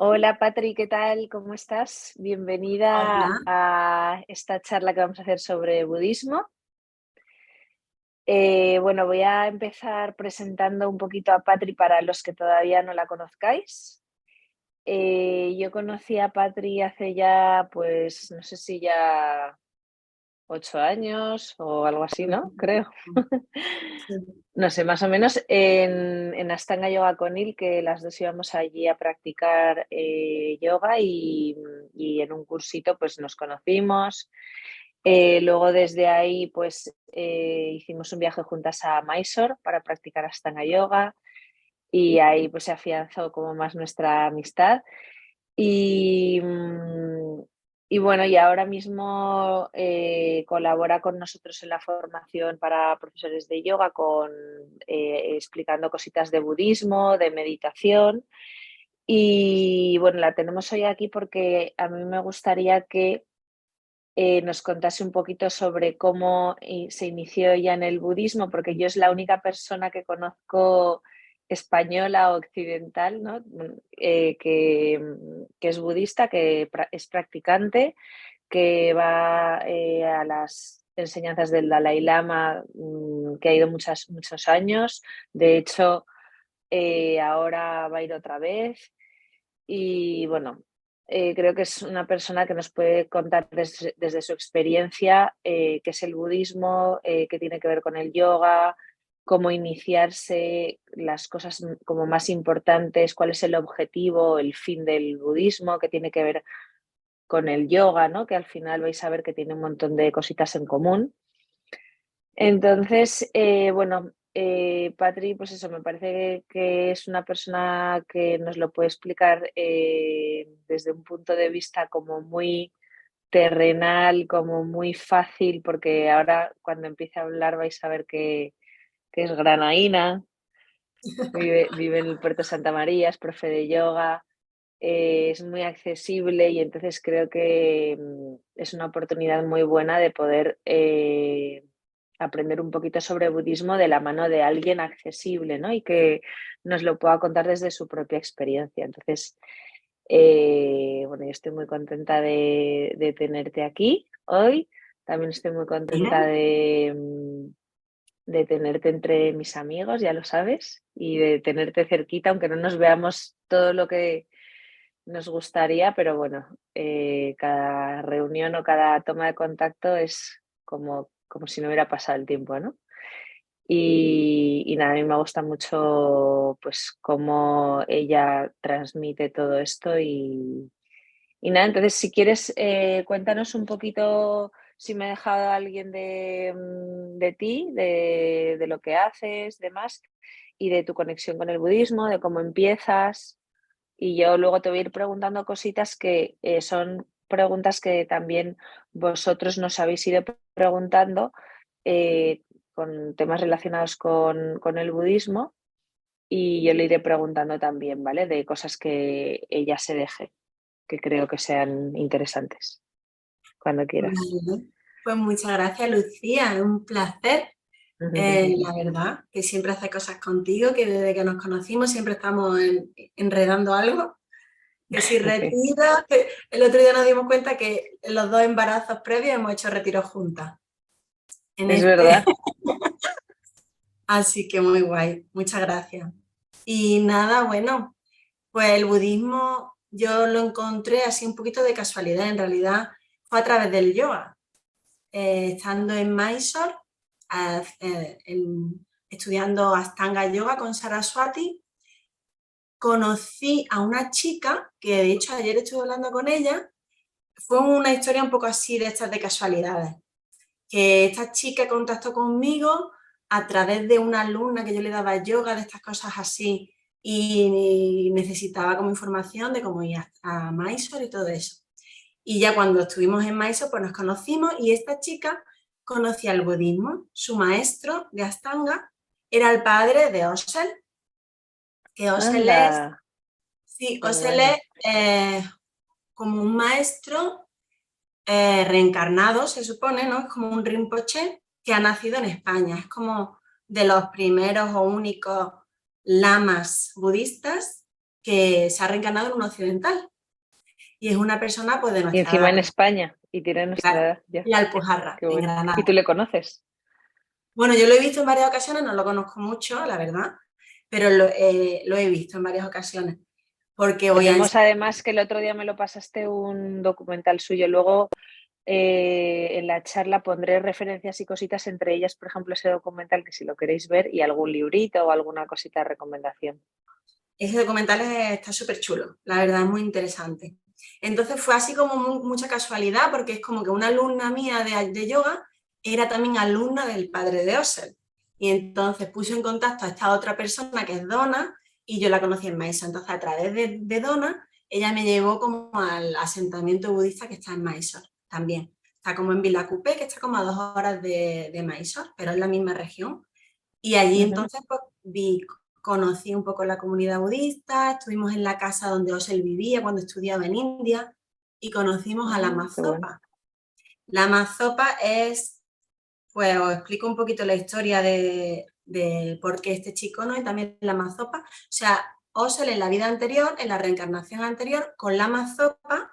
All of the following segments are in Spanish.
Hola Patri, ¿qué tal? ¿Cómo estás? Bienvenida Hola. a esta charla que vamos a hacer sobre budismo. Bueno, voy a empezar presentando un poquito a Patri para los que todavía no la conozcáis. Yo conocí a Patri hace ya, pues, no sé si ya 8 años o algo así, ¿no? Creo. Sí. No sé, más o menos en Astanga Yoga con Il, que las dos íbamos allí a practicar yoga y en un cursito pues nos conocimos. Luego desde ahí pues hicimos un viaje juntas a Mysore para practicar Astanga Yoga y ahí pues se afianzó como más nuestra amistad. Y, y bueno, y ahora mismo colabora con nosotros en la formación para profesores de yoga, explicando cositas de budismo, de meditación. Y bueno, la tenemos hoy aquí porque a mí me gustaría que nos contase un poquito sobre cómo se inició ella en el budismo, porque yo es la única persona que conozco española o occidental, ¿no? Que es budista, que es practicante, que va a las enseñanzas del Dalai Lama, que ha ido muchos años. De hecho, ahora va a ir otra vez. Y bueno, creo que es una persona que nos puede contar desde su experiencia qué es el budismo, qué tiene que ver con el yoga, cómo iniciarse, las cosas como más importantes, cuál es el objetivo, el fin del budismo, qué tiene que ver con el yoga, ¿no? Que al final vais a ver que tiene un montón de cositas en común. Entonces, bueno, Patri, pues eso, me parece que es una persona que nos lo puede explicar desde un punto de vista como muy terrenal, como muy fácil, porque ahora cuando empiece a hablar vais a ver que es granaína, vive en el puerto de Santa María, es profe de yoga, es muy accesible y entonces creo que es una oportunidad muy buena de poder aprender un poquito sobre budismo de la mano de alguien accesible, ¿no? Y que nos lo pueda contar desde su propia experiencia. Entonces, bueno, yo estoy muy contenta de tenerte aquí hoy. También estoy muy contenta Bien. de tenerte entre mis amigos, ya lo sabes, y de tenerte cerquita, aunque no nos veamos todo lo que nos gustaría, pero bueno, cada reunión o cada toma de contacto es como si no hubiera pasado el tiempo, ¿no? Y nada, a mí me gusta mucho pues cómo ella transmite todo esto y nada, entonces si quieres cuéntanos un poquito si me ha dejado alguien de ti, de lo que haces, demás, y de tu conexión con el budismo, de cómo empiezas. Y yo luego te voy a ir preguntando cositas que son preguntas que también vosotros nos habéis ido preguntando eh, con temas relacionados con el budismo y yo le iré preguntando también, ¿vale? De cosas que ella se deje, que creo que sean interesantes, cuando quieras. Vale. Pues muchas gracias, Lucía. Es un placer. La verdad, que siempre hace cosas contigo, que desde que nos conocimos siempre estamos enredando algo. Que si retiro, que el otro día nos dimos cuenta que en los dos embarazos previos hemos hecho retiros juntas. En Es este, verdad. así que muy guay. Muchas gracias. Y nada, bueno, pues el budismo yo lo encontré así un poquito de casualidad. En realidad fue a través del yoga. Estando en Mysore, estudiando Astanga Yoga con Saraswati, conocí a una chica que de hecho ayer estuve hablando con ella. Fue una historia un poco así de estas de casualidades, que esta chica contactó conmigo a través de una alumna que yo le daba yoga, de estas cosas así, y necesitaba como información de cómo ir a Mysore y todo eso. Y ya cuando estuvimos en Mysore, pues nos conocimos y esta chica conocía el budismo. Su maestro de Astanga era el padre de Osel, que Osel es, Anda, sí, qué Osel bueno. es como un maestro reencarnado, se supone, ¿no? Es como un Rinpoche que ha nacido en España. Es como de los primeros o únicos lamas budistas que se ha reencarnado en un occidental. Y es una persona pues de Y nuestra encima edad, en España, y tiene nuestra claro, edad ya. la Alpujarra, Qué en bueno. ¿Y tú Granada. le conoces? Bueno, yo lo he visto en varias ocasiones, no lo conozco mucho, la verdad, pero lo he visto en varias ocasiones, porque voy a Tenemos además que el otro día me lo pasaste un documental suyo. Luego en la charla pondré referencias y cositas, entre ellas, por ejemplo, ese documental que si lo queréis ver y algún librito o alguna cosita de recomendación. ese documental está súper chulo, la verdad es muy interesante. Entonces fue así como mucha casualidad, porque es como que una alumna mía de yoga era también alumna del padre de Osel. Y entonces puso en contacto a esta otra persona que es Donna, y yo la conocí en Mysore. Entonces a través de Donna, ella me llevó como al asentamiento budista que está en Mysore también. Está como en Vilacupé, que está como a 2 horas de Mysore, pero es la misma región. Y allí Ujú. entonces pues, conocí un poco la comunidad budista, estuvimos en la casa donde Osel vivía cuando estudiaba en India y conocimos a la Qué bueno. Mazopa. La Mazopa es, pues os explico un poquito la historia de por qué este chico, ¿no? Y también la Mazopa. O sea, Osel en la vida anterior, en la reencarnación anterior, con la Mazopa,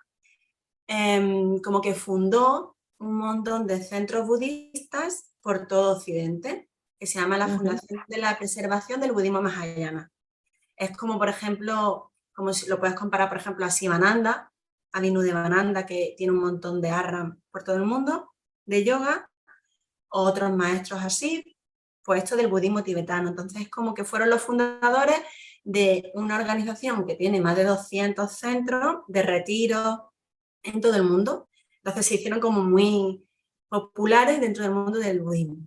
como que fundó un montón de centros budistas por todo Occidente, que se llama la Ujú. Fundación de la Preservación del Budismo Mahayana. Es como, por ejemplo, como si lo puedes comparar, por ejemplo, a Sivananda, a Visuddhimagga, que tiene un montón de ashram por todo el mundo, de yoga, o otros maestros así, pues esto del budismo tibetano. Entonces, es como que fueron los fundadores de una organización que tiene más de 200 centros de retiro en todo el mundo. Entonces, se hicieron como muy populares dentro del mundo del budismo.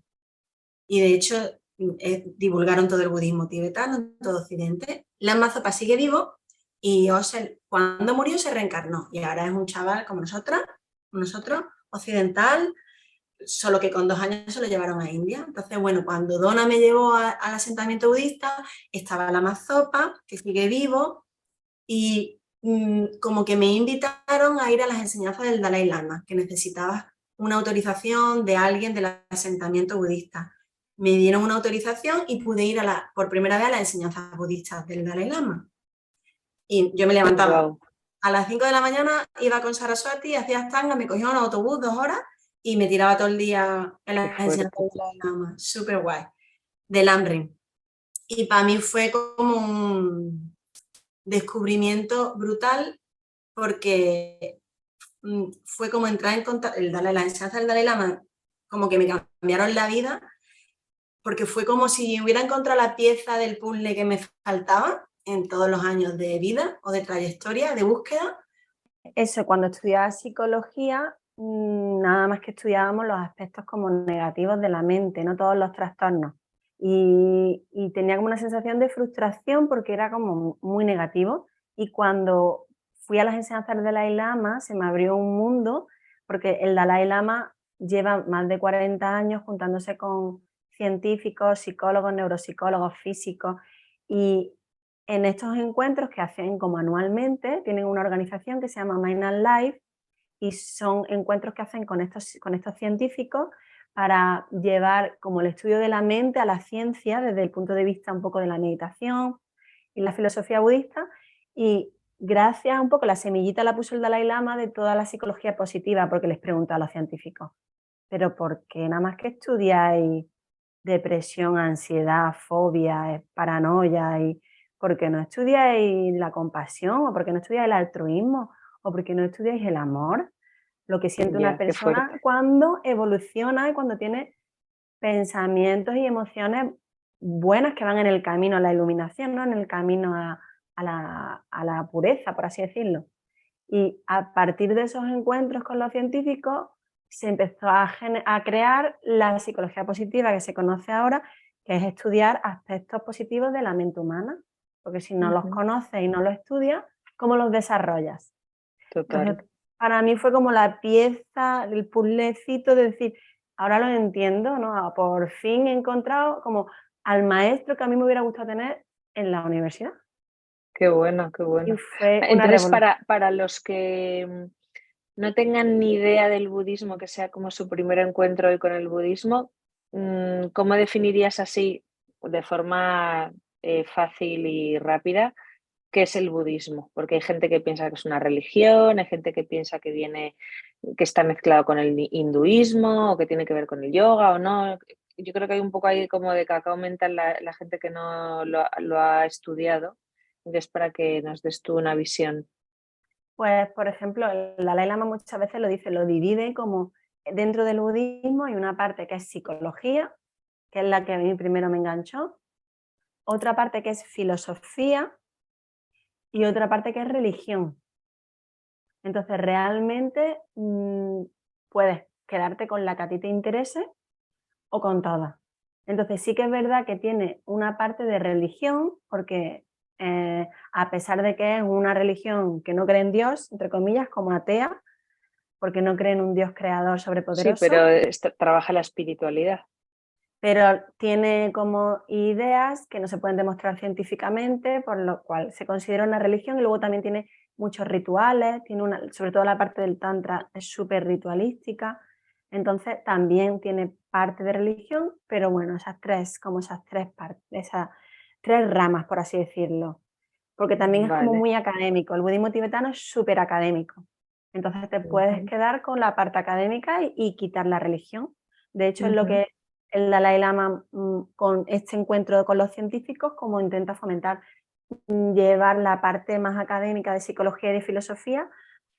Y de hecho, divulgaron todo el budismo tibetano en todo Occidente. Lama Zopa sigue vivo y Osel, cuando murió, se reencarnó. Y ahora es un chaval como nosotros, occidental, solo que con 2 años se lo llevaron a India. Entonces, bueno, cuando Donna me llevó al asentamiento budista, estaba Lama Zopa, que sigue vivo, y como que me invitaron a ir a las enseñanzas del Dalai Lama, que necesitaba una autorización de alguien del asentamiento budista. Me dieron una autorización y pude ir por primera vez a las enseñanzas budistas del Dalai Lama. Y yo me levantaba Wow, a las 5 de la mañana, iba con Saraswati, hacía Ashtanga, me cogía un autobús 2 horas y me tiraba todo el día en qué las enseñanzas fuerte. del Dalai Lama. Súper guay. Del Lamrim. Y para mí fue como un descubrimiento brutal porque fue como entrar en contacto, la enseñanza del Dalai Lama, como que me cambiaron la vida, porque fue como si hubiera encontrado la pieza del puzzle que me faltaba en todos los años de vida o de trayectoria, de búsqueda. Eso, cuando estudiaba psicología, nada más que estudiábamos los aspectos como negativos de la mente, no todos los trastornos. Y tenía como una sensación de frustración porque era como muy negativo. Y cuando fui a las enseñanzas del Dalai Lama, se me abrió un mundo, porque el Dalai Lama lleva más de 40 años juntándose con científicos, psicólogos, neuropsicólogos, físicos, y en estos encuentros que hacen como anualmente, tienen una organización que se llama Mind and Life y son encuentros que hacen con estos científicos para llevar como el estudio de la mente a la ciencia desde el punto de vista un poco de la meditación y la filosofía budista, y gracias un poco la semillita la puso el Dalai Lama de toda la psicología positiva, porque les pregunta a los científicos, pero ¿por qué nada más que estudiáis depresión, ansiedad, fobia, paranoia? ¿Y por qué no estudiáis la compasión? ¿O por qué no estudiáis el altruismo? ¿O por qué no estudiáis el amor? Lo que siente una Ya, qué persona fuerte. cuando evoluciona y cuando tiene pensamientos y emociones buenas que van en el camino a la iluminación, ¿no? En el camino a la pureza, por así decirlo. Y a partir de esos encuentros con los científicos se empezó a crear la psicología positiva que se conoce ahora, que es estudiar aspectos positivos de la mente humana, porque si no los Ujú. conoces y no los estudias, ¿cómo los desarrollas? Total. Entonces, para mí fue como la pieza, el puzzlecito de decir, ahora lo entiendo, ¿no? Por fin he encontrado como al maestro que a mí me hubiera gustado tener en la universidad. Qué bueno, qué Y bueno. fue una Entonces, revolución. para los que no tengan ni idea del budismo, que sea como su primer encuentro hoy con el budismo, ¿cómo definirías así, de forma fácil y rápida, qué es el budismo, porque hay gente que piensa que es una religión, hay gente que piensa que viene, que está mezclado con el hinduismo o que tiene que ver con el yoga o no. Yo creo que hay un poco ahí como de cacao mental la gente que no lo ha estudiado. Entonces, para que nos des tú una visión. Pues, por ejemplo, el Dalai Lama muchas veces lo dice, lo divide como dentro del budismo hay una parte que es psicología, que es la que a mí primero me enganchó, otra parte que es filosofía y otra parte que es religión. Entonces, realmente puedes quedarte con la que a ti te interese o con todas. Entonces, sí que es verdad que tiene una parte de religión, porque a pesar de que es una religión que no cree en Dios, entre comillas, como atea, porque no cree en un Dios creador Sí, pero sobrepoderoso, trabaja la espiritualidad. pero tiene como ideas que no se pueden demostrar científicamente, por lo cual se considera una religión, y luego también tiene muchos rituales, tiene sobre todo la parte del tantra es súper ritualística, entonces también tiene parte de religión, pero bueno, esas tres partes, esas tres ramas, por así decirlo, porque también es como Vale. muy académico, el budismo tibetano es súper académico, entonces te puedes Ujú, quedar con la parte académica y quitar la religión. De hecho, es lo ujú. que el Dalai Lama, con este encuentro con los científicos, como intenta fomentar, llevar la parte más académica de psicología y de filosofía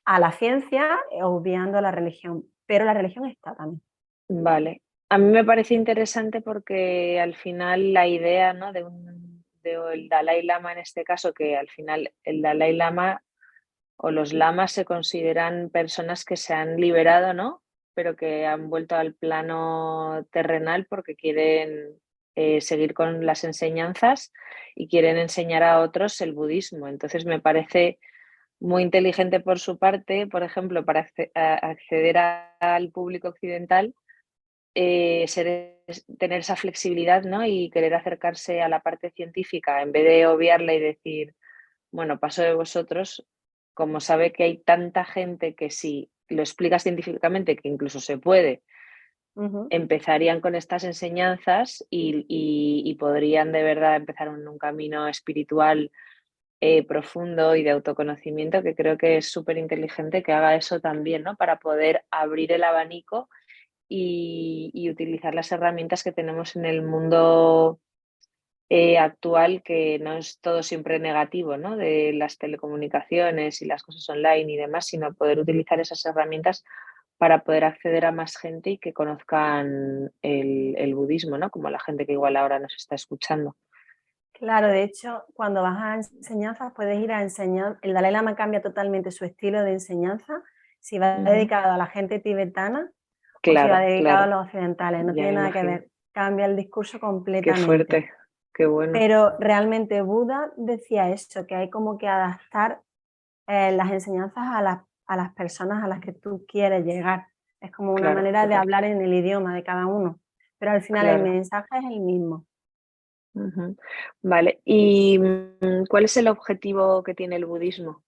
a la ciencia, obviando la religión. Pero la religión está también. Vale. A mí me parece interesante porque al final la idea, ¿no? de el Dalai Lama en este caso, que al final el Dalai Lama o los lamas se consideran personas que se han liberado, ¿no? Pero que han vuelto al plano terrenal porque quieren seguir con las enseñanzas y quieren enseñar a otros el budismo. Entonces me parece muy inteligente por su parte, por ejemplo, para acceder al público occidental, tener esa flexibilidad, ¿no? Y querer acercarse a la parte científica en vez de obviarla y decir, bueno, paso de vosotros, como sabe que hay tanta gente que si lo explicas científicamente, que incluso se puede, Ujú. empezarían con estas enseñanzas y podrían de verdad empezar un camino espiritual profundo y de autoconocimiento, que creo que es súper inteligente que haga eso también, ¿no? Para poder abrir el abanico y utilizar las herramientas que tenemos en el mundo actual, que no es todo siempre negativo, ¿no? De las telecomunicaciones y las cosas online y demás, sino poder utilizar esas herramientas para poder acceder a más gente y que conozcan el budismo, ¿no? Como la gente que igual ahora nos está escuchando. Claro, de hecho, cuando vas a enseñanzas, puedes ir a enseñar. El Dalai Lama cambia totalmente su estilo de enseñanza, si va Ujú. dedicado a la gente tibetana o si va Claro, dedicado a claro, los occidentales, no ya tiene me nada que imagino. ver, cambia el discurso Qué completamente. fuerte, qué bueno. Pero realmente Buda decía eso, que hay como que adaptar las enseñanzas a las personas a las que tú quieres llegar. Es como una Claro, manera de total, hablar en el idioma de cada uno, pero al final el claro. mensaje es el mismo. Ujú. Vale, ¿y cuál es el objetivo que tiene el budismo?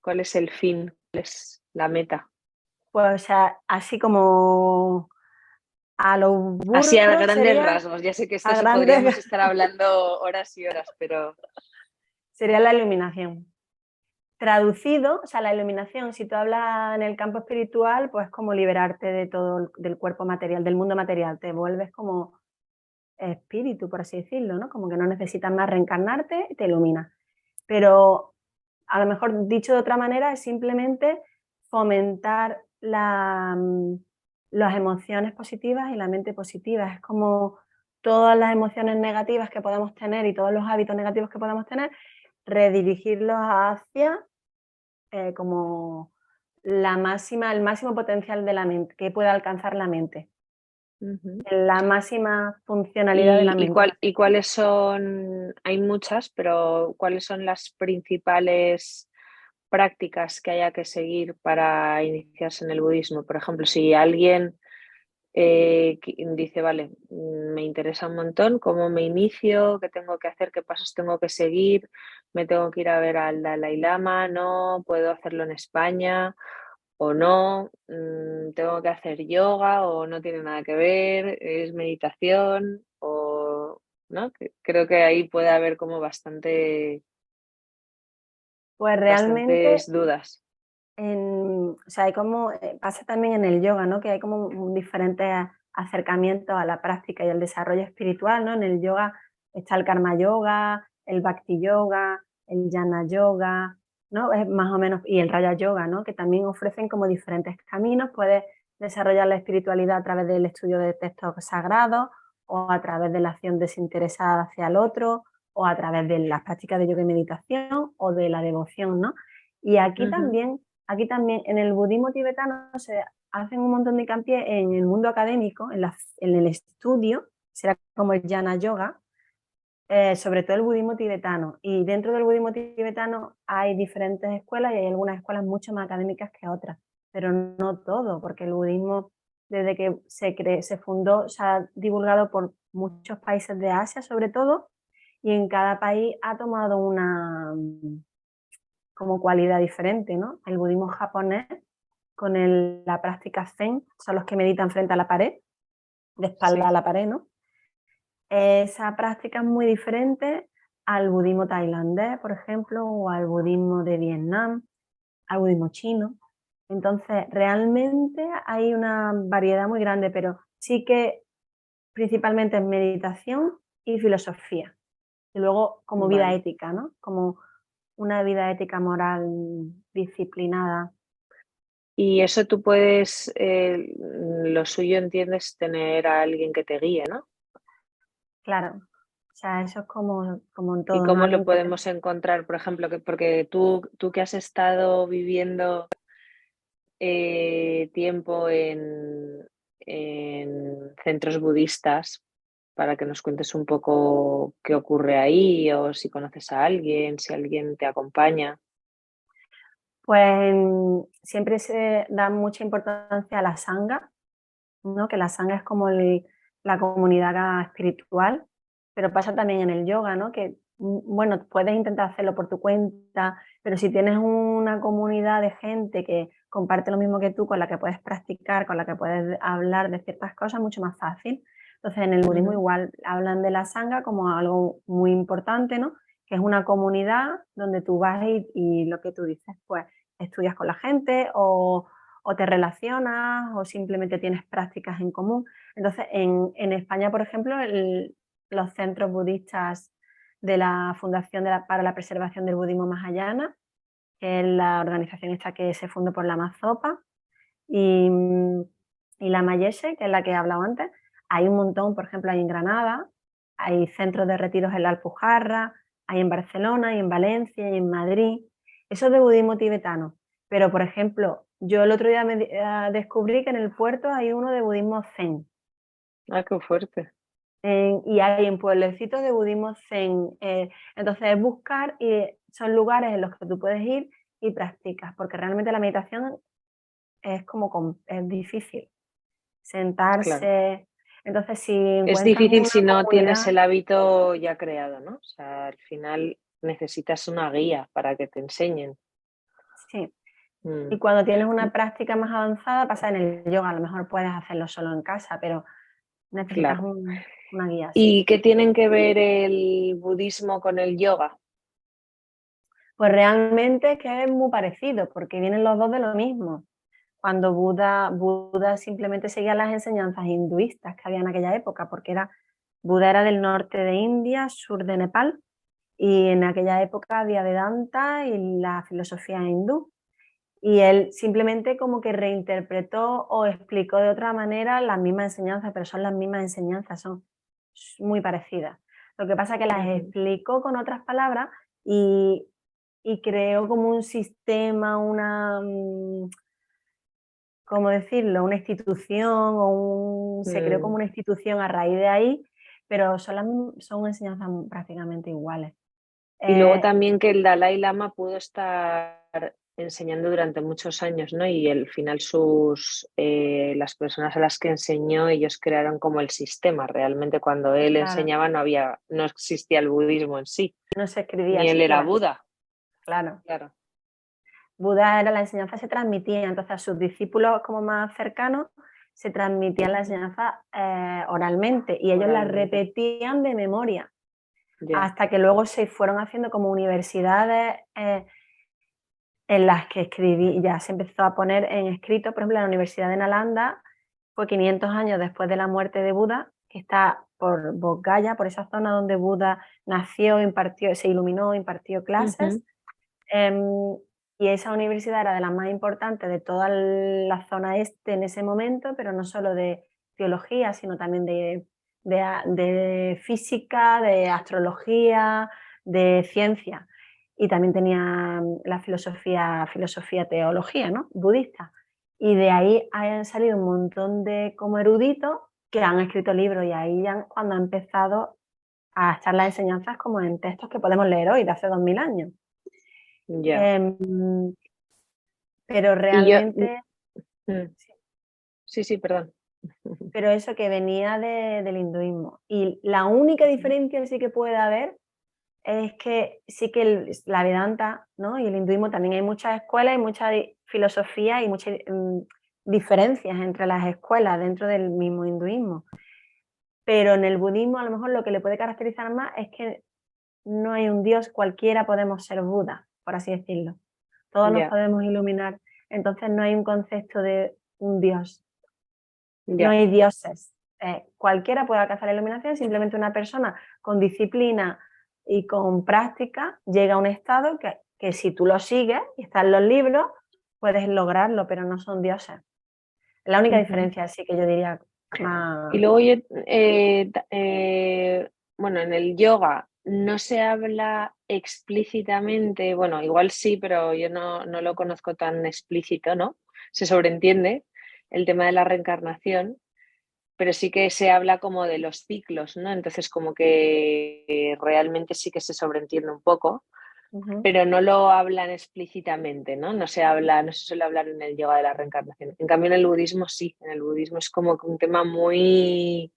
¿Cuál es el fin? ¿Cuál es la meta? Pues, o sea, así como a lo Así a burro grandes sería, rasgos. Ya sé que esto a se grandes, podríamos estar hablando horas y horas, pero sería la iluminación. Traducido, o sea, la iluminación, si tú hablas en el campo espiritual, pues como liberarte de todo, del cuerpo material, del mundo material, te vuelves como espíritu, por así decirlo, ¿no? Como que no necesitas más reencarnarte, te ilumina. Pero a lo mejor dicho de otra manera es simplemente fomentar las emociones positivas y la mente positiva. Es como todas las emociones negativas que podemos tener y todos los hábitos negativos que podemos tener, redirigirlos hacia como el máximo potencial de la mente, que pueda alcanzar la mente, ujú. la máxima funcionalidad de ¿Y, la mente. y cuáles son? Hay muchas, pero ¿cuáles son las principales prácticas que haya que seguir para iniciarse en el budismo? Por ejemplo, si alguien dice, vale, me interesa un montón, ¿cómo me inicio? ¿Qué tengo que hacer? ¿Qué pasos tengo que seguir? ¿Me tengo que ir a ver al Dalai Lama? ¿No? ¿Puedo hacerlo en España? ¿O no? ¿Tengo que hacer yoga? ¿O no tiene nada que ver? ¿Es meditación? ¿O no? Creo que ahí puede haber como bastante Pues realmente, bastantes dudas. o sea, hay como, pasa también en el yoga, ¿no? Que hay como diferentes acercamientos a la práctica y el desarrollo espiritual, ¿no? En el yoga está el karma yoga, el bhakti yoga, el jnana yoga, ¿no? Es más o menos, y el raya yoga, ¿no? Que también ofrecen como diferentes caminos. Puedes desarrollar la espiritualidad a través del estudio de textos sagrados o a través de la acción desinteresada hacia el otro o a través de las prácticas de yoga y meditación o de la devoción, ¿no? Y aquí también en el budismo tibetano se hacen un montón de hincapié en el mundo académico, en el estudio, será como el jnana yoga, sobre todo el budismo tibetano. Y dentro del budismo tibetano hay diferentes escuelas y hay algunas escuelas mucho más académicas que otras, pero no todo, porque el budismo desde que se fundó se ha divulgado por muchos países de Asia sobre todo, y en cada país ha tomado una como cualidad diferente, ¿no? El budismo japonés con la práctica Zen, son los que meditan frente a la pared, de espalda a Sí. la pared, ¿no? Esa práctica es muy diferente al budismo tailandés, por ejemplo, o al budismo de Vietnam, al budismo chino. Entonces, realmente hay una variedad muy grande, pero sí que principalmente es meditación y filosofía. Y luego como vida Vale. ética, ¿no? Como una vida ética moral disciplinada. Y eso tú puedes, lo suyo entiendes tener a alguien que te guíe, ¿no? Claro, o sea, eso es como en ¿Y todo, ¿no? cómo lo Alguien que te... podemos encontrar, por ejemplo, porque tú que has estado viviendo tiempo en centros budistas, para que nos cuentes un poco qué ocurre ahí o si conoces a alguien, si alguien te acompaña. Pues siempre se da mucha importancia a la sangha, ¿no? Que la sangha es como la comunidad espiritual, pero pasa también en el yoga, ¿no? Que, bueno, puedes intentar hacerlo por tu cuenta, pero si tienes una comunidad de gente que comparte lo mismo que tú, con la que puedes practicar, con la que puedes hablar de ciertas cosas, mucho más fácil. Entonces, en el budismo Ujú. igual hablan de la sangha como algo muy importante, ¿no? Que es una comunidad donde tú vas y lo que tú dices, pues estudias con la gente o te relacionas o simplemente tienes prácticas en común. Entonces, en España, por ejemplo, los centros budistas de la Fundación para la Preservación del Budismo Mahayana, que es la organización esta que se fundó por la Mazopa, y, y la Mayese, que es la que he hablado antes, hay un montón, por ejemplo, hay en Granada, hay centros de retiros en la Alpujarra, hay en Barcelona, hay en Valencia, hay en Madrid. Eso es de budismo tibetano. Pero, por ejemplo, yo el otro día descubrí que en el puerto hay uno de budismo zen. Ah, qué fuerte. Y hay en pueblecitos de budismo zen. Entonces es buscar y son lugares en los que tú puedes ir y practicas, porque realmente la meditación es es difícil Claro. sentarse. Entonces, si Es encuentras difícil una si no tienes comunidad, el hábito ya creado, ¿no? O sea, al final necesitas una guía para que te enseñen. sí. Mm. Y cuando tienes una práctica más avanzada, pasa en el yoga, a lo mejor puedes hacerlo solo en casa, pero necesitas Claro. una guía, sí. ¿Y qué tienen que ver el budismo con el yoga? Pues realmente es que es muy parecido, porque vienen los dos de lo mismo. Cuando Buda simplemente seguía las enseñanzas hinduistas que había en aquella época, porque Buda era del norte de India, sur de Nepal, y en aquella época había Vedanta y la filosofía hindú. Y él simplemente como que reinterpretó o explicó de otra manera las mismas enseñanzas, pero son las mismas enseñanzas, son muy parecidas. Lo que pasa es que las Ujú. explicó con otras palabras y, y creó como un sistema, ¿cómo decirlo? Una institución se creó como Mm. una institución a raíz de ahí, pero son enseñanzas prácticamente iguales. Y luego Eh, también que el Dalai Lama pudo estar enseñando durante muchos años, ¿no? Y al final las personas a las que enseñó, ellos crearon como el sistema. Realmente cuando él claro, enseñaba no existía el budismo en sí, no se escribía ni él era siquiera, Buda. claro. Claro, Buda era la enseñanza se transmitía, entonces a sus discípulos como más cercanos se transmitían la enseñanza oralmente y ellos la oralmente. repetían de memoria, Ya. hasta que luego se fueron haciendo como universidades en las que escribí, ya se empezó a poner en escrito, por ejemplo, en la Universidad de Nalanda fue 500 años después de la muerte de Buda, que está por Bodh Gaya, por esa zona donde Buda nació, se iluminó, impartió clases. Y esa universidad era de las más importantes de toda la zona este en ese momento, pero no solo de teología, sino también de física, de astrología, de ciencia. Y también tenía la filosofía teología, ¿no? Budista. Y de ahí han salido un montón de como eruditos que han escrito libros, y ahí ya cuando ha empezado a estar las enseñanzas como en textos que podemos leer hoy, de hace 2000 años. Ya. Pero realmente... Sí, perdón. Pero eso que venía del hinduismo. Y la única diferencia sí que puede haber es que sí que la Vedanta, ¿no? Y el hinduismo también hay muchas escuelas y mucha filosofía y muchas diferencias entre las escuelas dentro del mismo hinduismo. Pero en el budismo a lo mejor lo que le puede caracterizar más es que no hay un dios, cualquiera podemos ser Buda, por así decirlo. Todos nos podemos iluminar. Entonces no hay un concepto de un dios. No hay dioses. Cualquiera puede alcanzar la iluminación, simplemente una persona con disciplina y con práctica llega a un estado que si tú lo sigues y está en los libros, puedes lograrlo, pero no son dioses. La única diferencia sí que yo diría más... Y luego bueno, en el yoga no se habla explícitamente, bueno, igual sí, pero yo no lo conozco tan explícito, ¿no? Se sobreentiende el tema de la reencarnación, pero sí que se habla como de los ciclos, ¿no? Entonces como que realmente sí que se sobreentiende un poco, pero no lo hablan explícitamente, ¿no? No se suele hablar en el yoga de la reencarnación. En cambio en el budismo sí, en el budismo es como un tema muy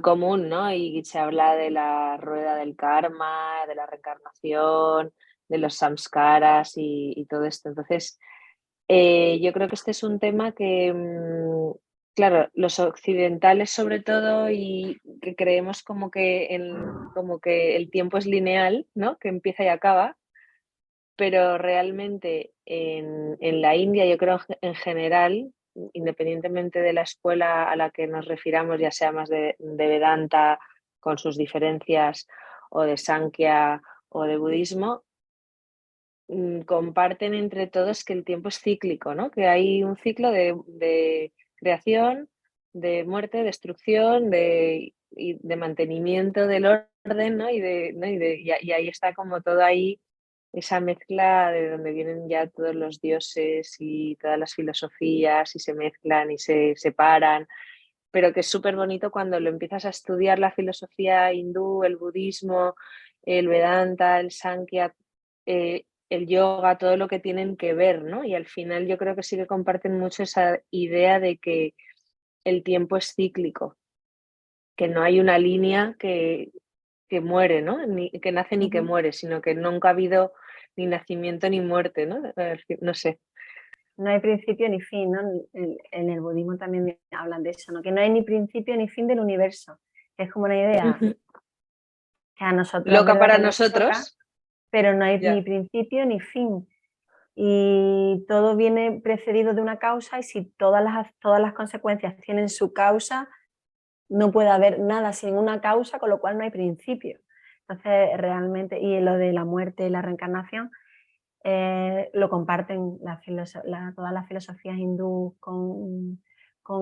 común, ¿no? Y se habla de la rueda del karma, de la reencarnación, de los samskaras y todo esto. Entonces, yo creo que este es un tema que, claro, los occidentales sobre todo, y que creemos como que el tiempo es lineal, ¿no? Que empieza y acaba, pero realmente en la India, yo creo en general, independientemente de la escuela a la que nos refiramos, ya sea más de Vedanta con sus diferencias, o de Sankhya o de budismo, comparten entre todos que el tiempo es cíclico, ¿no? Que hay un ciclo de creación, de muerte, destrucción, y de mantenimiento del orden, ¿no? Y ahí está como todo ahí, esa mezcla de donde vienen ya todos los dioses y todas las filosofías, y se mezclan y se separan, pero que es súper bonito cuando lo empiezas a estudiar, la filosofía hindú, el budismo, el Vedanta, el Sankhya, el yoga, todo lo que tienen que ver, ¿no? Y al final yo creo que sí que comparten mucho esa idea de que el tiempo es cíclico, que no hay una línea que muere, ¿no? Ni que nace ni que muere, sino que nunca ha habido ni nacimiento ni muerte, ¿no? No sé. No hay principio ni fin, ¿no? En el budismo también hablan de eso, ¿no? Que no hay ni principio ni fin del universo. Es como una idea que a nosotros Loca para nos nosotros. choca, pero no hay ni principio ni fin. Y todo viene precedido de una causa, y si todas las consecuencias tienen su causa, no puede haber nada sin una causa, con lo cual no hay principio. Entonces, realmente, y lo de la muerte y la reencarnación, lo comparten todas las filosofías hindú con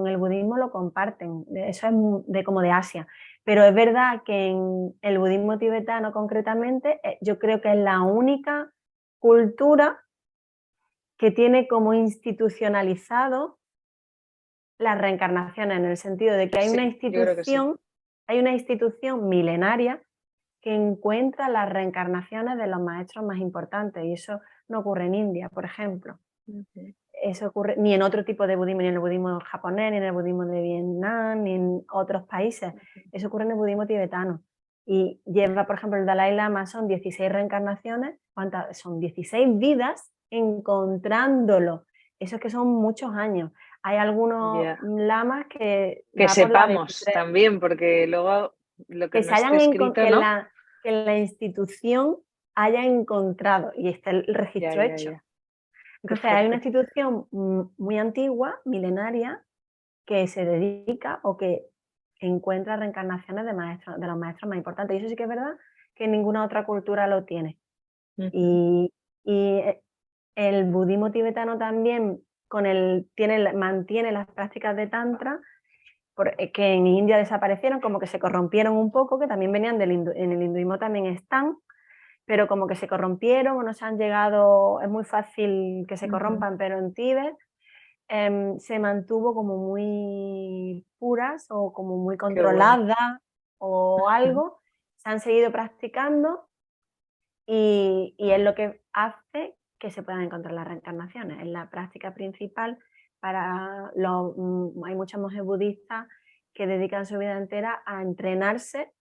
el budismo, lo comparten. Eso es como de Asia. Pero es verdad que en el budismo tibetano concretamente, yo creo que es la única cultura que tiene como institucionalizado las reencarnaciones, en el sentido de que hay una institución milenaria que encuentra las reencarnaciones de los maestros más importantes, y eso no ocurre en India, por ejemplo. Eso ocurre ni en otro tipo de budismo, ni en el budismo japonés, ni en el budismo de Vietnam, ni en otros países. Eso ocurre en el budismo tibetano. Y lleva, por ejemplo, el Dalai Lama, son 16 reencarnaciones. ¿Cuántas? Son 16 vidas encontrándolo. Eso es que son muchos años. Hay algunos lamas que sepamos también, porque luego lo que no se hayan esté escrito, ¿no? que la institución haya encontrado y esté el registro ya, hecho. ya. Entonces hay una Perfecto. institución muy antigua, milenaria, que se dedica o que encuentra reencarnaciones de maestros, de los maestros más importantes. Y eso sí que es verdad que ninguna otra cultura lo tiene. Ujú. Y, y el budismo tibetano también mantiene las prácticas de tantra, que en India desaparecieron, como que se corrompieron un poco, que también venían en el hinduismo también están, pero como que se corrompieron o no se han llegado, es muy fácil que se Ujú. corrompan, pero en Tíbet se mantuvo como muy puras o como muy Qué bueno. controladas o Ujú. algo, se han seguido practicando y es lo que hace que se puedan encontrar las reencarnaciones. Es la práctica principal hay muchos monjes budistas que dedican su vida entera a entrenarse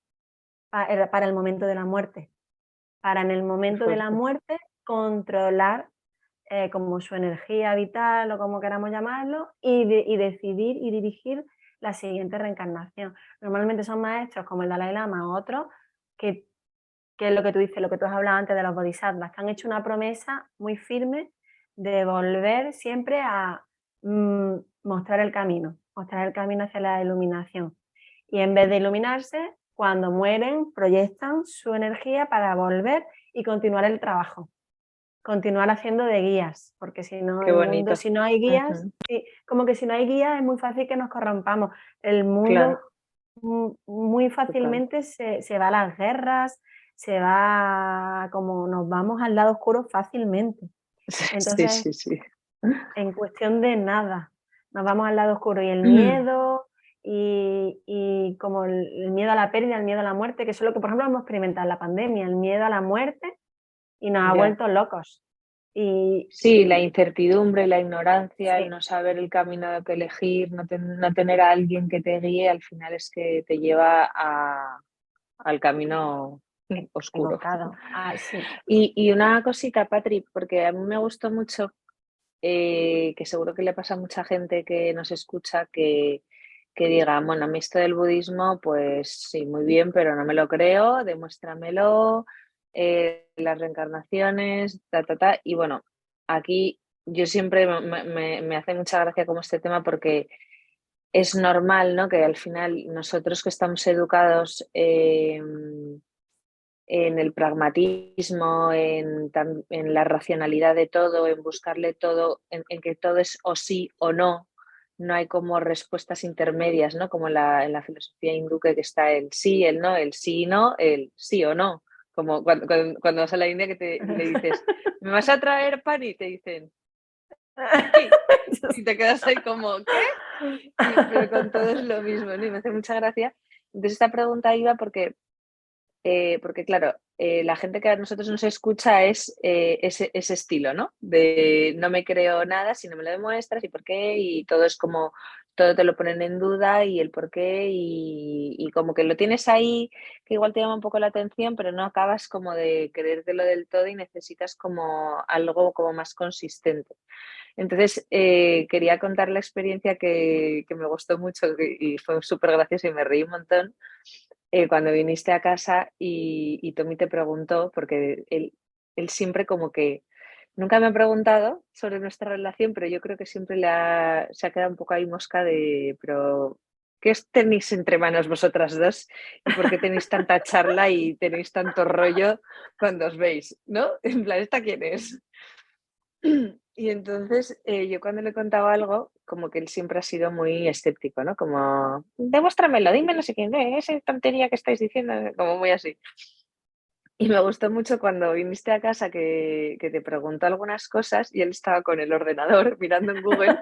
para el momento de la muerte, para en el Qué momento de la fuerte. muerte controlar como su energía vital o como queramos llamarlo, y decidir y dirigir la siguiente reencarnación. Normalmente son maestros como el Dalai Lama o otros que, que es lo que tú dices, lo que tú has hablado antes de los bodhisattvas, que han hecho una promesa muy firme de volver siempre a mostrar el camino hacia la iluminación. Y en vez de iluminarse, cuando mueren, proyectan su energía para volver y continuar el trabajo, continuar haciendo de guías, porque si no, Qué el mundo, bonito. si no hay guías, Ujú. sí, como que si no hay guías es muy fácil que nos corrompamos. El Claro, mundo muy total. fácilmente se va a las guerras, se va como nos vamos al lado oscuro fácilmente. Sí, Entonces, sí, sí. en cuestión de nada, nos vamos al lado oscuro y el Mm. miedo y como el miedo a la pérdida, el miedo a la muerte, que eso es lo que por ejemplo hemos experimentado en la pandemia, el miedo a la muerte y nos ha Ya. vuelto locos. Y, Sí, la y incertidumbre, la ignorancia, el sí, no saber el camino que elegir, no tener a alguien que te guíe, al final es que te lleva al camino oscuro. equivocado. Ah, sí. Y una cosita, Patri, porque a mí me gustó mucho, que seguro que le pasa a mucha gente que nos escucha que diga, bueno, a mí esto del budismo, pues sí, muy bien, pero no me lo creo, demuéstramelo, las reencarnaciones, ta, ta, ta. Y bueno, aquí yo siempre me hace mucha gracia como este tema porque es normal, ¿no? Que al final nosotros que estamos educados en el pragmatismo, en la racionalidad de todo, en buscarle todo, en que todo es o sí o no. No hay como respuestas intermedias, ¿no? Como en la filosofía hindú que está el sí, el no, el sí y no, el sí o no. Como cuando vas a la India que le dices, ¿me vas a traer pan? Y te dicen, sí. Y te quedas ahí como, ¿qué? Pero con todo es lo mismo, ¿no? Y me hace mucha gracia. Entonces esta pregunta iba porque claro, la gente que a nosotros nos escucha es ese estilo, ¿no? De no me creo nada si no me lo demuestras y por qué, y todo es como, todo te lo ponen en duda y el por qué, y como que lo tienes ahí, que igual te llama un poco la atención, pero no acabas como de creértelo del todo y necesitas como algo como más consistente. Entonces, quería contar la experiencia que me gustó mucho y fue súper gracioso y me reí un montón cuando viniste a casa y Tommy te preguntó, porque él siempre como que, nunca me ha preguntado sobre nuestra relación, pero yo creo que siempre se ha quedado un poco ahí mosca de, pero ¿qué tenéis entre manos vosotras dos? ¿Y por qué tenéis tanta charla y tenéis tanto rollo cuando os veis? ¿No? En plan, ¿esta quién es? Y entonces yo cuando le contaba algo, como que él siempre ha sido muy escéptico, ¿no? Como, demuéstramelo, dime no sé qué, esa tontería que estáis diciendo, como muy así. Y me gustó mucho cuando viniste a casa que te preguntó algunas cosas y él estaba con el ordenador mirando en Google.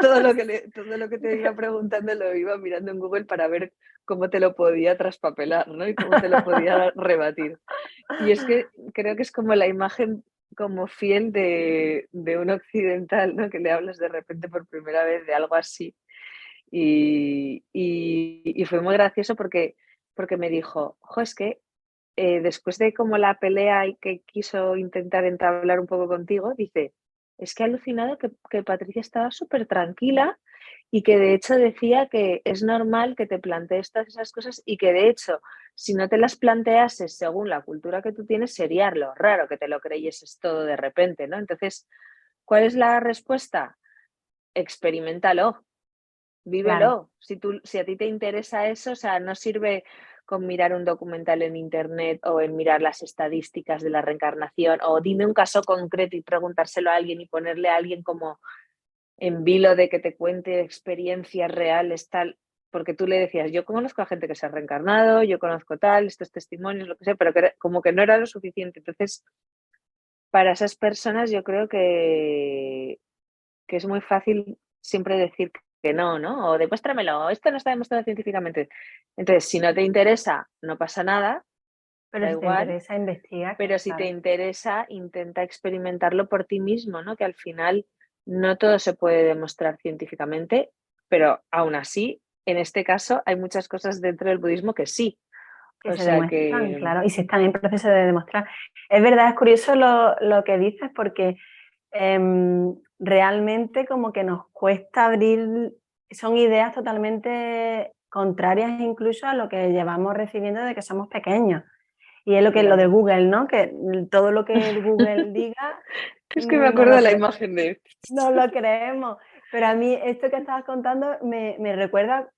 Todo lo que te iba preguntando lo iba mirando en Google para ver cómo te lo podía traspapelar, ¿no? Y cómo te lo podía rebatir. Y es que creo que es como la imagen como fiel de un occidental, ¿no? Que le hablas de repente por primera vez de algo así. Y fue muy gracioso porque me dijo, jo, es que después de como la pelea y que quiso intentar entablar un poco contigo, dice, es que he alucinado que Patricia estaba súper tranquila y que de hecho decía que es normal que te plantees todas esas cosas y que de hecho, si no te las planteases según la cultura que tú tienes, sería lo raro que te lo creyeses todo de repente, ¿no? Entonces, ¿cuál es la respuesta? Experiméntalo, Claro. vívelo. Si a ti te interesa eso, o sea, no sirve con mirar un documental en internet o en mirar las estadísticas de la reencarnación o dime un caso concreto y preguntárselo a alguien y ponerle a alguien como en vilo de que te cuente experiencias reales, tal, porque tú le decías, yo conozco a gente que se ha reencarnado, yo conozco tal, estos testimonios, lo que sea, pero que como que no era lo suficiente. Entonces, para esas personas yo creo que es muy fácil siempre decir que no, ¿no? O demuéstramelo, esto no está demostrado científicamente. Entonces, si no te interesa, no pasa nada, Pero da si te igual, interesa, investiga, pero si te claro. interesa, intenta experimentarlo por ti mismo, ¿no? Que al final no todo se puede demostrar científicamente, pero aún así, en este caso, hay muchas cosas dentro del budismo que sí. Que O se sea demuestran, que, claro, y se están en proceso de demostrar. Es verdad, es curioso lo que dices porque realmente como que nos cuesta abrir, son ideas totalmente contrarias incluso a lo que llevamos recibiendo desde que somos pequeños. Y es lo de claro. Google, ¿no? Que todo lo que Google diga Es que me no acuerdo lo, de la imagen de... no lo creemos. Pero a mí esto que estabas contando me recuerda,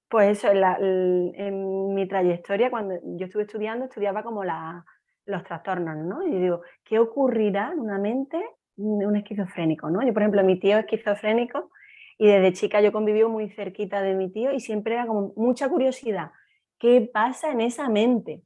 pues eso, en mi trayectoria, cuando yo estuve estudiando, estudiaba como los trastornos, ¿no? Y digo, ¿qué ocurrirá en una mente de un esquizofrénico, ¿no? Yo, por ejemplo, mi tío es esquizofrénico y desde chica yo conviví muy cerquita de mi tío y siempre era como mucha curiosidad. ¿Qué pasa en esa mente?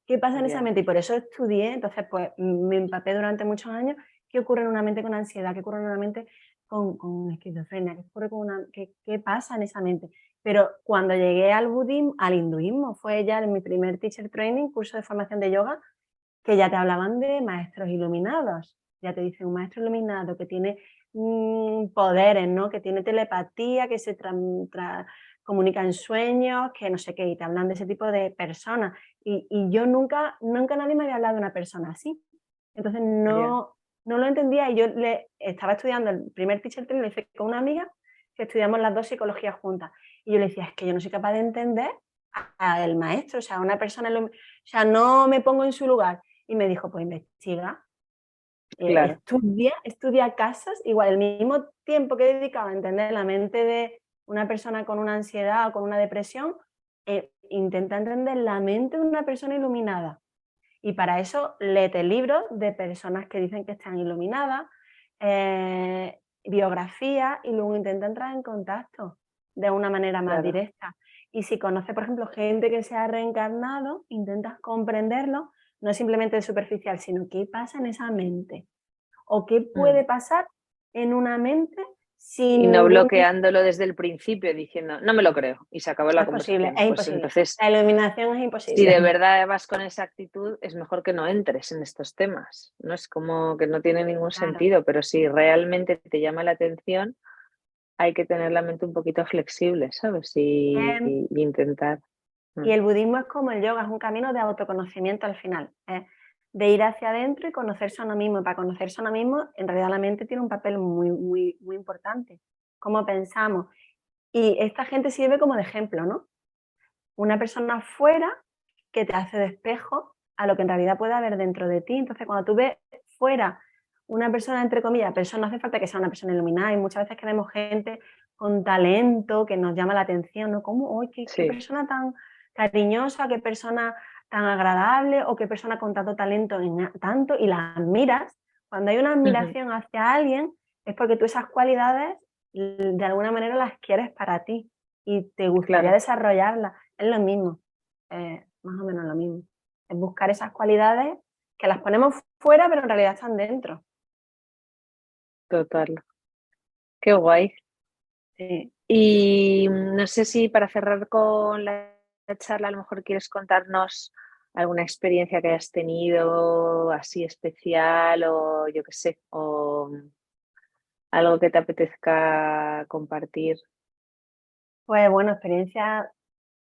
¿Qué pasa en esa Ya, mente? Y por eso estudié, entonces pues me empapé durante muchos años qué ocurre en una mente con ansiedad, qué ocurre en una mente con esquizofrenia, qué ocurre con qué pasa en esa mente. Pero cuando llegué al budismo, al hinduismo, fue ya en mi primer teacher training, curso de formación de yoga, que ya te hablaban de maestros iluminados. Ya te dicen un maestro iluminado que tiene poderes, ¿no? Que tiene telepatía, que se comunica en sueños, que no sé qué, y te hablan de ese tipo de personas. Y yo nunca nadie me había hablado de una persona así. Entonces ya, no lo entendía y yo estaba estudiando el primer teacher training, lo hice con una amiga que estudiamos las dos psicología juntas. Y yo le decía, es que yo no soy capaz de entender al maestro, o sea, una persona, o sea, no me pongo en su lugar. Y me dijo, pues investiga, claro. estudia casos, igual el mismo tiempo que dedicaba a entender la mente de una persona con una ansiedad o con una depresión, intenta entender la mente de una persona iluminada. Y para eso léete libros de personas que dicen que están iluminadas, biografías y luego intenta entrar en contacto de una manera más Claro. directa. Y si conoces, por ejemplo, gente que se ha reencarnado, intentas comprenderlo, no simplemente de superficial, sino qué pasa en esa mente o qué Mm. puede pasar en una mente Y sin no ningún... bloqueándolo desde el principio, diciendo, no me lo creo, y se acabó la Es posible, conversación. es Pues imposible. entonces, La iluminación es si de imposible. verdad vas con esa actitud, es mejor que no entres en estos temas. No es como que no tiene ningún Claro. sentido, pero si realmente te llama la atención, hay que tener la mente un poquito flexible, ¿sabes? Y intentar. Y Mm. el budismo es como el yoga, es un camino de autoconocimiento al final, de ir hacia adentro y conocerse a uno mismo. Y para conocerse a uno mismo, en realidad la mente tiene un papel muy importante. Cómo pensamos. Y esta gente sirve como de ejemplo, ¿no? Una persona fuera que te hace de espejo a lo que en realidad puede haber dentro de ti. Entonces, cuando tú ves fuera una persona, entre comillas, persona, no hace falta que sea una persona iluminada, y muchas veces que vemos gente con talento que nos llama la atención, ¿no? Como, ¡ay, qué Sí. persona tan cariñosa, qué persona tan agradable, o qué persona con tanto talento en tanto, y la admiras? Cuando hay una Ujú. admiración hacia alguien, es porque tú esas cualidades de alguna manera las quieres para ti y te gustaría Claro, desarrollarlas. Es lo mismo, más o menos lo mismo. Es buscar esas cualidades que las ponemos fuera, pero en realidad están dentro. total. Qué guay. Sí. Y no sé si para cerrar con la charla, a lo mejor quieres contarnos alguna experiencia que hayas tenido así especial o yo qué sé, o algo que te apetezca compartir. Pues bueno, experiencia,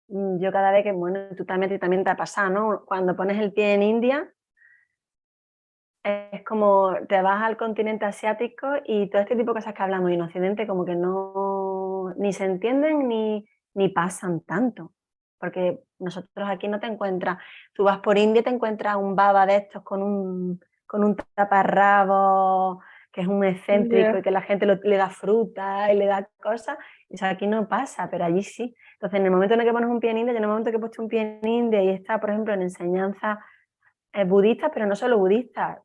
yo cada vez que, bueno, tú también te ha pasado, ¿no? Cuando pones el pie en India, es como te vas al continente asiático y todo este tipo de cosas que hablamos en Occidente como que no ni se entienden ni pasan tanto. Porque nosotros aquí no te encuentras, tú vas por India y te encuentras un baba de estos con un taparrabo, que es un excéntrico y que la gente le da fruta y le da cosas. Eso aquí no pasa, pero allí sí. Entonces, en el momento en el que pones un pie en India, yo en el momento que he puesto un pie en India y está, por ejemplo, en enseñanza budista, pero no solo budista,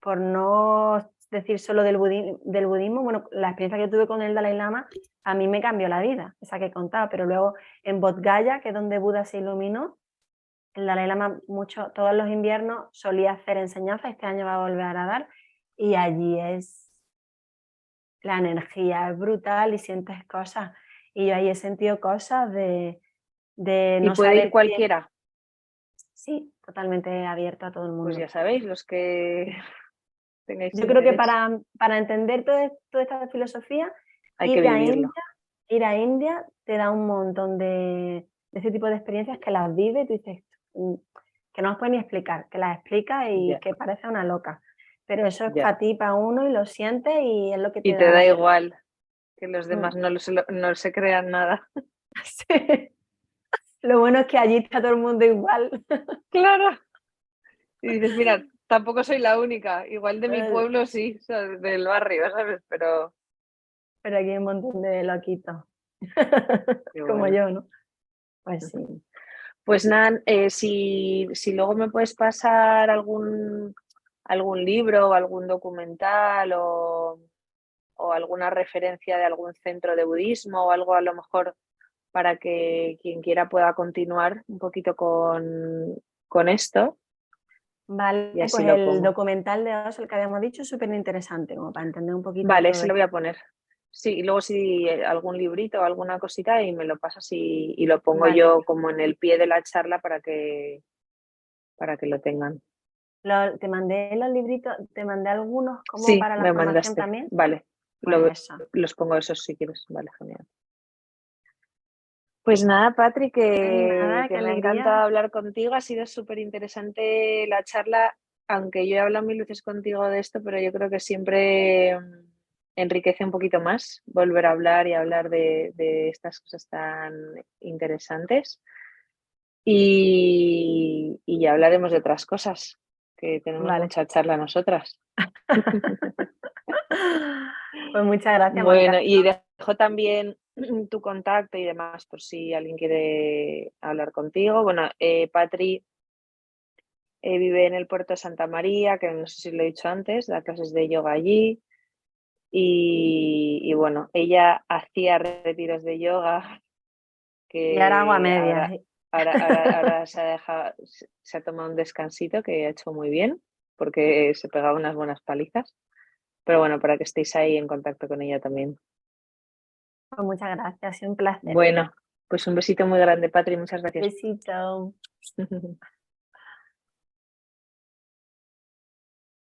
por no decir solo del budismo, bueno, la experiencia que tuve con el Dalai Lama a mí me cambió la vida, esa que he contado, pero luego en Bodh Gaya, que es donde Buda se iluminó, el Dalai Lama todos los inviernos solía hacer enseñanza, este año va a volver a dar, y allí la energía es brutal y sientes cosas, y yo ahí he sentido cosas de ¿Y no puede ir saber cualquiera? Sí, totalmente abierto a todo el mundo. Pues ya sabéis, los que tengáis Yo creo que interés, para entender toda esta filosofía, hay que vivirlo. ir a India te da un montón de ese tipo de experiencias que las vives y tú dices que no las puedes ni explicar, que las explicas y Ya, que parece una loca. Pero eso es ya. para ti, para uno, y lo sientes y es lo que te Y te da da la igual que los demás no se crean nada. Sí. Lo bueno es que allí está todo el mundo igual. Claro. Y dices, mira, tampoco soy la única. Igual de mi pueblo sí, o sea, del barrio, ¿sabes? Pero aquí hay un montón de loquitos. Como bueno. yo, ¿no? Pues sí. Pues nada, si luego me puedes pasar algún libro o algún documental o alguna referencia de algún centro de budismo o algo a lo mejor para que quien quiera pueda continuar un poquito con esto. Vale, Y así pues lo el pongo. documental de Oz, el que habíamos dicho, es súper interesante, como para entender un poquito Vale, todo se lo voy esto. a poner. Sí, y luego si algún librito o alguna cosita y me lo pasas y lo pongo Vale. yo como en el pie de la charla para que lo tengan. Te mandé los libritos, te mandé algunos como Sí, para la me formación mandaste. también. Vale, Pues eso. los pongo esos si quieres. Vale, genial. Pues nada, Patri, Nada, que qué me ha alegría. encantado hablar contigo. Ha sido súper interesante la charla, aunque yo he hablado mil veces contigo de esto, pero yo creo que siempre enriquece un poquito más volver a hablar y hablar de estas cosas tan interesantes. Y ya hablaremos de otras cosas, que tenemos Vale. mucha charla nosotras. Pues muchas gracias, Bueno, Marca. y dejo también tu contacto y demás por si alguien quiere hablar contigo. Bueno, Patri vive en el puerto de Santa María, que no sé si lo he dicho antes, da clases de yoga allí. Y bueno, ella hacía retiros de yoga Y ahora agua que media. ahora se ha tomado un descansito que ha hecho muy bien porque se pegaba unas buenas palizas. Pero bueno, para que estéis ahí en contacto con ella también. Pues muchas gracias, ha sido un placer. Bueno, pues un besito muy grande, Patri, muchas gracias. Besito.